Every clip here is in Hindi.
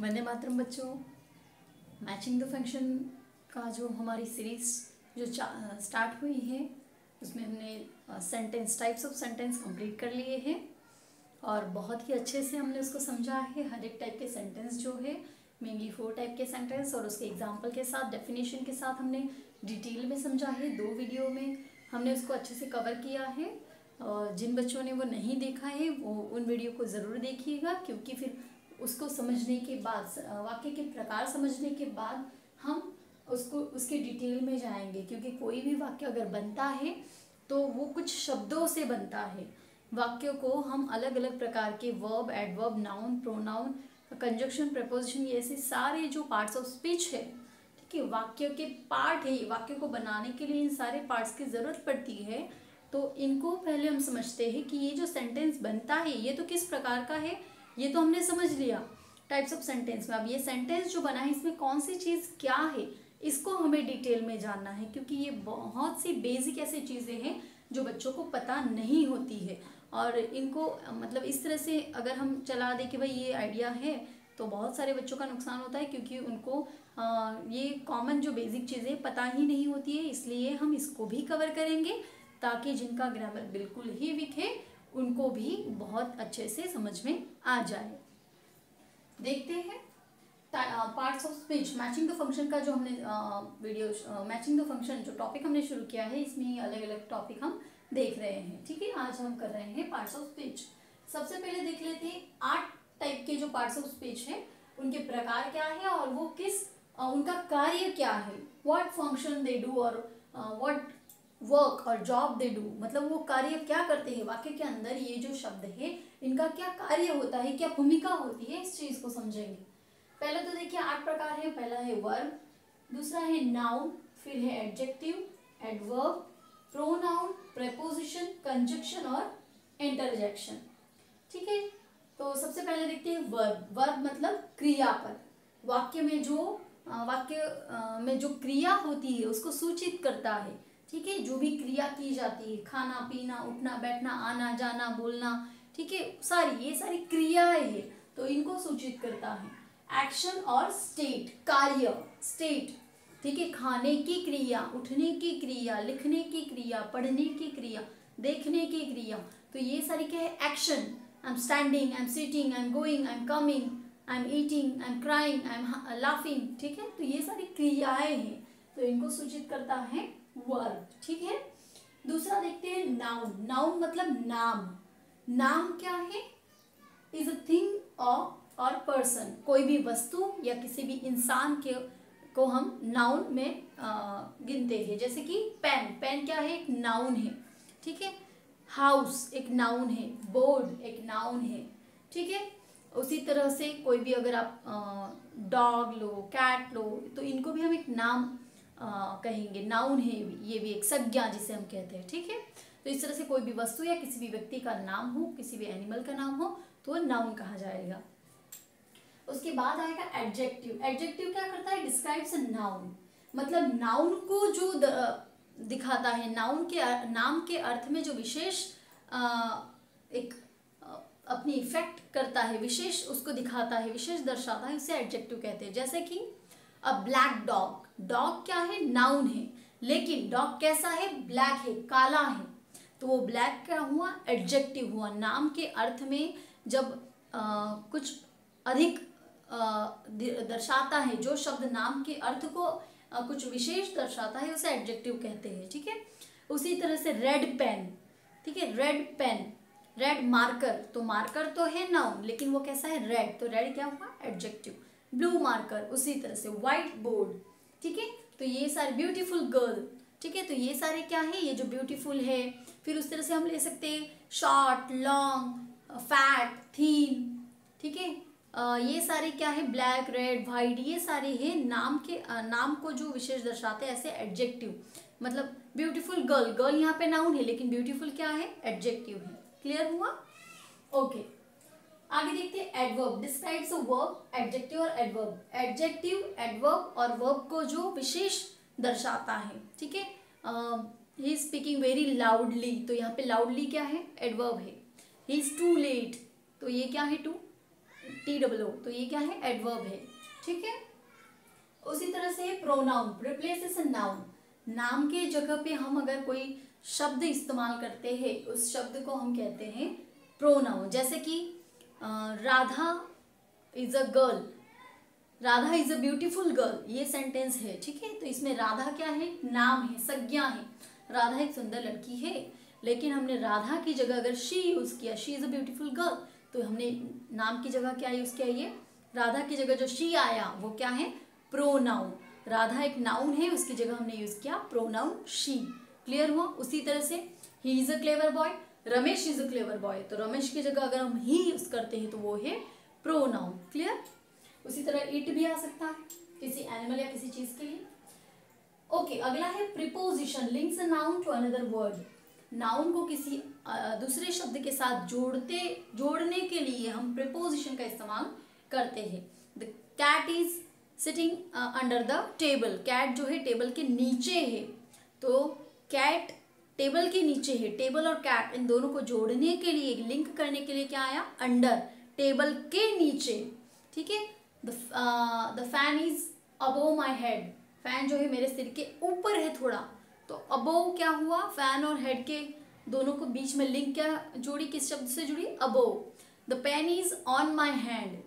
वंदे मातरम बच्चों। मैचिंग द फंक्शन का जो हमारी सीरीज जो स्टार्ट हुई है उसमें हमने sentence types of sentence complete कर लिए हैं और बहुत ही अच्छे से हमने उसको समझा है। हर एक टाइप के सेंटेंस जो है मेनली 4 टाइप के सेंटेंस और उसके एग्जाम्पल के साथ डेफिनेशन के साथ हमने डिटेल में समझा है। 2 वीडियो में हमने उसको अच्छे से कवर किया है और जिन बच्चों ने वो नहीं देखा है वो उन वीडियो को ज़रूर देखिएगा, क्योंकि फिर उसको समझने के बाद, वाक्य के प्रकार समझने के बाद हम उसको उसके डिटेल में जाएंगे। क्योंकि कोई भी वाक्य अगर बनता है तो वो कुछ शब्दों से बनता है। वाक्य को हम अलग अलग प्रकार के verb, adverb, noun, pronoun, conjunction, preposition, ये ऐसे सारे जो पार्ट्स ऑफ स्पीच है, ठीक है, वाक्य के पार्ट है। वाक्य को बनाने के लिए इन सारे पार्ट्स की ज़रूरत पड़ती है। तो इनको पहले हम समझते हैं कि ये जो सेंटेंस बनता है ये तो किस प्रकार का है, ये तो हमने समझ लिया टाइप्स ऑफ सेंटेंस में। अब ये सेंटेंस जो बना है इसमें कौन सी चीज़ क्या है इसको हमें डिटेल में जानना है, क्योंकि ये बहुत सी बेसिक ऐसी चीज़ें हैं जो बच्चों को पता नहीं होती है। और इनको मतलब इस तरह से अगर हम चला दें कि भाई ये आइडिया है तो बहुत सारे बच्चों का नुकसान होता है, क्योंकि उनको ये कॉमन जो बेसिक चीज़ें पता ही नहीं होती है। इसलिए हम इसको भी कवर करेंगे ताकि जिनका ग्रामर बिल्कुल ही वीक है उनको भी बहुत अच्छे से समझ में आ जाए। देखते हैं parts of speech. Matching the function का जो हमने वीडियो मैचिंग द फंक्शन जो टॉपिक हमने शुरू किया है, इसमें अलग अलग टॉपिक हम देख रहे हैं। ठीक है, आज हम कर रहे हैं पार्ट्स ऑफ स्पीच। सबसे पहले देख लेते हैं 8 टाइप के जो पार्ट्स ऑफ स्पीच है उनके प्रकार क्या है और वो किस उनका कार्य क्या है, व्हाट फंक्शन दे डू और व्हाट वर्क और जॉब दे डू, मतलब वो कार्य क्या करते हैं। वाक्य के अंदर ये जो शब्द है इनका क्या कार्य होता है, क्या भूमिका होती है, इस चीज को समझेंगे। पहले तो देखिए 8 प्रकार है। पहला है वर्ब, दूसरा है नाउन, फिर है adjective, adverb, pronoun, preposition, conjunction और इंटरजेक्शन। ठीक है, तो सबसे पहले देखते हैं वर्ब। वर्ब मतलब क्रियापद। वाक्य में जो क्रिया होती है उसको सूचित करता है। ठीक है, जो भी क्रिया की जाती है, खाना पीना, उठना बैठना, आना जाना, बोलना, ठीक है, ये सारी क्रियाएं है तो इनको सूचित करता है। एक्शन और स्टेट, कार्य, स्टेट, ठीक है, खाने की क्रिया, उठने की क्रिया, लिखने की क्रिया, पढ़ने की क्रिया, देखने की क्रिया, तो ये सारी क्या है, action. I am standing, I am sitting, I am going, I am coming, I am eating, I am crying, I am laughing. ठीक है, तो ये सारी क्रियाएं हैं तो इनको सूचित करता है वर्ब। ठीक है, दूसरा देखते हैं नाउन। नाउन मतलब नाम। नाम क्या है, इज अ थिंग और पर्सन, कोई भी वस्तु या किसी भी इंसान को हम नाउन में गिनते हैं। जैसे कि पेन, पेन क्या है, एक नाउन है। ठीक है, हाउस एक नाउन है, बोर्ड एक नाउन है। ठीक है, उसी तरह से कोई भी अगर आप डॉग लो, कैट लो, तो इनको भी हम एक नाम कहेंगे, नाउन है ये भी एक संज्ञा जिसे हम कहते हैं। ठीक है, तो इस तरह से कोई भी वस्तु या किसी भी व्यक्ति का नाम हो, किसी भी एनिमल का नाम हो तो नाउन कहा जाएगा। उसके बाद आएगा एडजेक्टिव। एडजेक्टिव क्या करता है, डिस्क्राइब्स अ नाउन, मतलब नाउन को जो दिखाता है, नाम के अर्थ में जो विशेष एक अपनी इफेक्ट करता है, विशेष उसको दिखाता है, विशेष दर्शाता है, उसे एडजेक्टिव कहते हैं। जैसे कि अ ब्लैक डॉग, डॉग क्या है, नाउन है, लेकिन डॉग कैसा है, ब्लैक है, काला है, तो वो ब्लैक क्या हुआ, एडजेक्टिव हुआ। नाम के अर्थ में जब कुछ अधिक दर्शाता है, जो शब्द नाम के अर्थ को कुछ विशेष दर्शाता है उसे एडजेक्टिव कहते हैं। ठीक है, उसी तरह से रेड पेन, ठीक है, रेड पेन, रेड मार्कर, तो मार्कर तो है नाउन लेकिन वो कैसा है, रेड, तो रेड क्या हुआ, एडजेक्टिव। ब्लू मार्कर, उसी तरह से व्हाइट बोर्ड। ठीक है, तो ये सारे, ब्यूटीफुल गर्ल, ठीक है, तो ये सारे क्या है, ये जो ब्यूटीफुल है। फिर उस तरह से हम ले सकते हैं शॉर्ट, लॉन्ग, फैट, थीन। ठीक है, ये सारे क्या है, ब्लैक, रेड, वाइट, ये सारे हैं नाम को जो विशेष दर्शाते हैं, ऐसे एडजेक्टिव। मतलब ब्यूटीफुल गर्ल, गर्ल यहाँ पे नाउन है लेकिन ब्यूटीफुल क्या है, एडजेक्टिव है। क्लियर हुआ? ओके, आगे देखते हैं adverb. Describes a verb, adjective और एडवर्ब। एडजेक्टिव, एडवर्ब और वर्ब को जो विशेष दर्शाता है। ठीक है, he is speaking very loudly, तो यहाँ पे लाउडली क्या है, एडवर्ब है। ही इज टू लेट, तो ये क्या है, टू TOO, तो ये क्या है, एडवर्ब है, ठीक है। उसी तरह से प्रोनाउन रिप्लेसेस अ नाउन, नाम के जगह पे हम अगर कोई शब्द इस्तेमाल करते हैं उस शब्द को हम कहते हैं प्रोनाउन। जैसे कि Radha is a girl, Radha is a beautiful girl, ये सेंटेंस है, ठीक है। तो इसमें राधा क्या है, नाम है, संज्ञा है, राधा एक सुंदर लड़की है, लेकिन हमने राधा की जगह अगर शी यूज किया, she is a beautiful girl, तो हमने नाम की जगह क्या यूज किया, ये राधा की जगह जो शी आया वो क्या है, प्रोनाउन। राधा एक नाउन है, उसकी जगह हमने यूज किया प्रोनाउन शी। क्लियर हुआ। उसी तरह से he is a clever boy, Ramesh is a clever boy, तो रमेश की जगह अगर हम ही यूज करते हैं तो वो है प्रोनाउन। क्लियर। उसी तरह इट भी आ सकता है किसी एनिमल या किसी चीज के लिए। ओके, अगला है preposition, links a noun to another word. Noun को किसी दूसरे शब्द के साथ जोड़ने के लिए हम प्रीपोजिशन का इस्तेमाल करते हैं। The cat is sitting under the table, cat जो है टेबल के नीचे है, तो कैट टेबल के नीचे है, टेबल और कैट इन दोनों को जोड़ने के लिए, लिंक करने के लिए क्या आया, अंडर, टेबल के नीचे, ठीक है। The fan is above my head, fan जो है मेरे सिर के ऊपर है थोड़ा, तो अबोव क्या हुआ, फैन और हेड के दोनों को बीच में लिंक क्या जोड़ी, किस शब्द से जुड़ी, above. The pen is on my hand,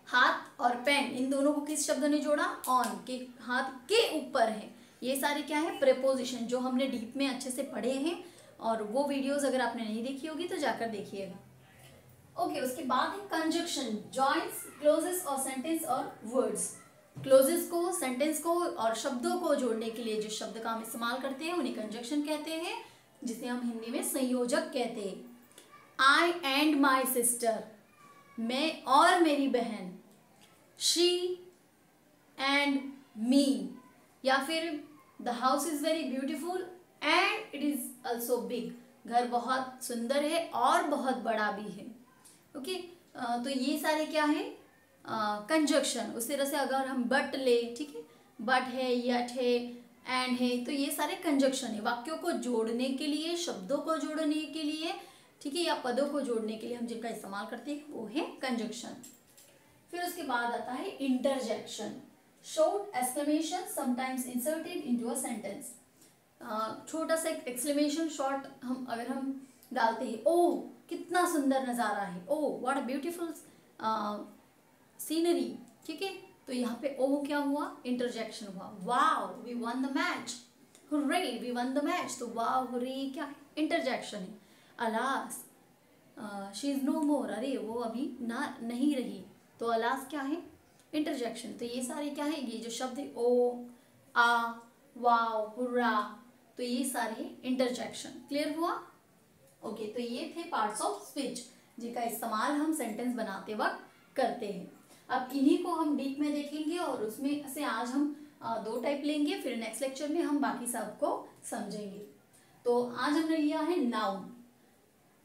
हाथ और पेन इन दोनों को किस शब्द ने जोड़ा, ऑन, के हाथ के ऊपर है। ये सारे क्या है, प्रेपोजिशन, जो हमने डीप में अच्छे से पढ़े हैं, और वो वीडियोस अगर आपने नहीं देखी होगी तो जाकर देखिएगा। ओके, उसके बाद है कंजक्शन, जॉइंट्स क्लोजेस और सेंटेंस और वर्ड्स। क्लोजेस को, सेंटेंस को और शब्दों को जोड़ने के लिए जिस शब्द का हम इस्तेमाल करते हैं उन्हें कंजक्शन कहते हैं, जिसे हम हिंदी में संयोजक कहते हैं। आई एंड माई सिस्टर, मैं और मेरी बहन, शी एंड मी, या फिर the house is very beautiful and it is also big, घर बहुत सुंदर है और बहुत बड़ा भी है। ओके, तो ये सारे क्या है, कंजक्शन। उस तरह से अगर हम बट ले, ठीक है, बट है, यट है, एंड है, तो ये सारे कंजक्शन है, वाक्यों को जोड़ने के लिए, शब्दों को जोड़ने के लिए, ठीक है, या पदों को जोड़ने के लिए हम जिनका इस्तेमाल करते हैं वो है कंजक्शन। फिर उसके बाद आता है interjection, short exclamation sometimes inserted into a sentence. छोटा सा एक एक्सक्लेमेशन शॉर्ट अगर हम डालते हैं, ओ कितना सुंदर नज़ारा है, oh what a beautiful scenery, ठीक है, तो यहाँ पे ओ क्या हुआ, इंटरजेक्शन हुआ। Wow we won the match, hurray we won the match, तो वाओ हुर्रे क्या है, इंटरजेक्शन है। Alas she is no more, अरे वो अभी ना नहीं रही, तो अलास क्या है, इंटरजेक्शन। तो ये सारे क्या है, ये जो शब्द है ओ, आ, वाओ, हुर्रा, तो ये सारे इंटरजेक्शन। क्लियर हुआ। ओके, तो ये थे पार्ट्स ऑफ स्पीच जिनका इस्तेमाल हम सेंटेंस बनाते वक्त करते हैं। अब इन्हीं को हम डीप में देखेंगे और उसमें से आज हम 2 टाइप लेंगे, फिर नेक्स्ट लेक्चर में हम बाकी सब को समझेंगे। तो आज हमने लिया है नाउन।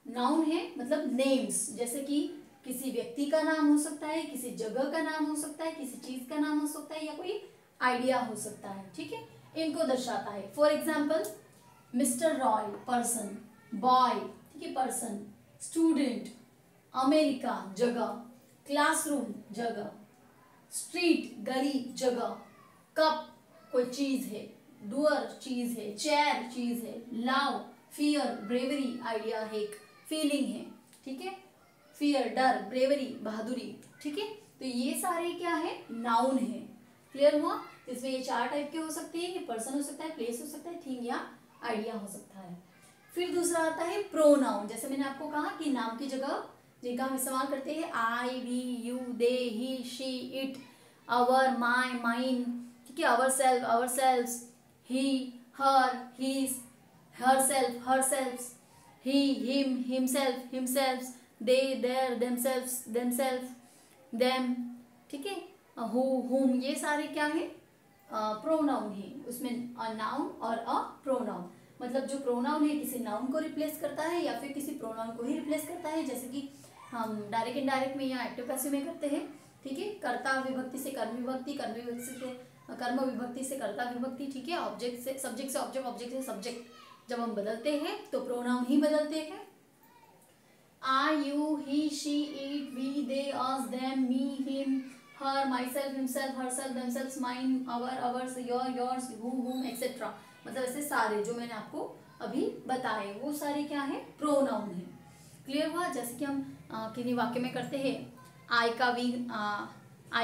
नाउन है मतलब नेम्स, जैसे कि किसी व्यक्ति का नाम हो सकता है, किसी जगह का नाम हो सकता है, किसी चीज का नाम हो सकता है, या कोई आइडिया हो सकता है, ठीक है, इनको दर्शाता है। For example mister Roy person, boy, ठीक है, पर्सन, स्टूडेंट, अमेरिका जगह, क्लासरूम जगह, स्ट्रीट गली जगह, कप कोई चीज है, डूअर चीज है, चेयर चीज है, लव फियर ब्रेवरी आइडिया है, एक फीलिंग है, ठीक है, फियर डर, ब्रेवरी बहादुरी, ठीक है। तो ये सारे क्या है, नाउन है। क्लियर हुआ। इसमें ये 4 टाइप के हो सकते हैं, ये पर्सन हो सकता है, प्लेस हो सकता है, थिंग या आइडिया हो सकता है। फिर दूसरा आता है प्रोनाउन, जैसे मैंने आपको कहा कि नाम की जगह जिनका हम इस्तेमाल करते हैं, I, we, you, they, he, she, it, our, my, mine, ठीक है, ourself, ourselves, he, her, his, herself, herselves, he, him, himself, himselves, they, their, themselves, themself, them, ठीक है, हु, हुम, ये सारे क्या है, प्रोनाउन है। उसमें अ नाउन और अ प्रोनाउन, मतलब जो प्रोनाउन है किसी नाउन को रिप्लेस करता है या फिर किसी प्रोनाउन को ही रिप्लेस करता है, जैसे कि हम डायरेक्ट इनडायरेक्ट में या एक्टिव पैसिव में करते हैं, ठीक है, कर्ता विभक्ति से कर्म विभक्ति, कर्म विभक्ति से कर्म विभक्ति से कर्ता विभक्ति, ठीक है, ऑब्जेक्ट से सब्जेक्ट से ऑब्जेक्ट, ऑब्जेक्ट से सब्जेक्ट जब हम बदलते हैं तो प्रोनाउन ही बदलते हैं। I, you, he, she, it, we, they, us, them, me, him, her, myself, himself, herself, themself, mine, our, ours, your, yours, whom, etcetera. मतलब ऐसे सारे जो मैंने आपको अभी बताए वो सारे क्या है, प्रोनाउन है। क्लियर हुआ। जैसे कि हम किन्हीं वाक्य में करते हैं, आई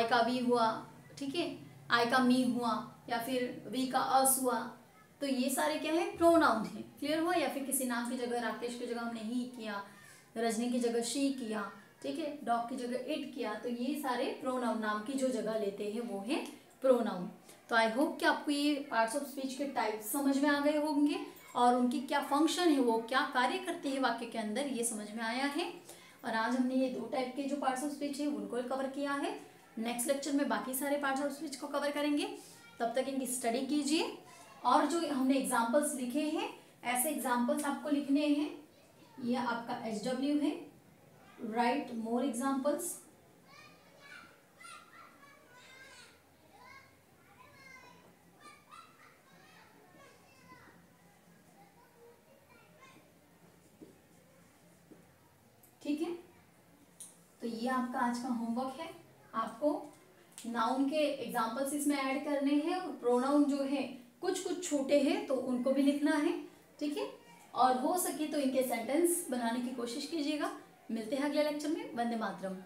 का वी हुआ, ठीक है, आई का मी हुआ, या फिर वी का अस हुआ, तो ये सारे क्या है, प्रोनाउन है। क्लियर हुआ। या फिर किसी नाम की जगह राकेश की जगह हमने ही किया, रजनी की जगह शी किया, ठीक है, डॉग की जगह इट किया, तो ये सारे प्रोनाउन, नाम की जो जगह लेते हैं वो है प्रोनाउन। तो आई होप कि आपको ये पार्ट्स ऑफ स्पीच के टाइप समझ में आ गए होंगे और उनकी क्या फंक्शन है, वो क्या कार्य करते हैं वाक्य के अंदर, ये समझ में आया है। और आज हमने ये 2 टाइप के जो पार्ट्स ऑफ स्पीच है उनको कवर किया है। नेक्स्ट लेक्चर में बाकी सारे पार्ट्स ऑफ स्पीच को कवर करेंगे। तब तक इनकी स्टडी कीजिए। और जो हमने एग्जाम्पल्स लिखे हैं, ऐसे एग्जाम्पल्स आपको लिखने हैं। ये आपका HW है, राइट मोर एग्जाम्पल्स। ठीक है, तो ये आपका आज का होमवर्क है। आपको नाउन के एग्जाम्पल्स इसमें ऐड करने हैं और प्रोनाउन जो है कुछ कुछ छोटे हैं तो उनको भी लिखना है। ठीक है, और हो सके तो इनके सेंटेंस बनाने की कोशिश कीजिएगा। मिलते हैं अगले लेक्चर में। वंदे मातरम।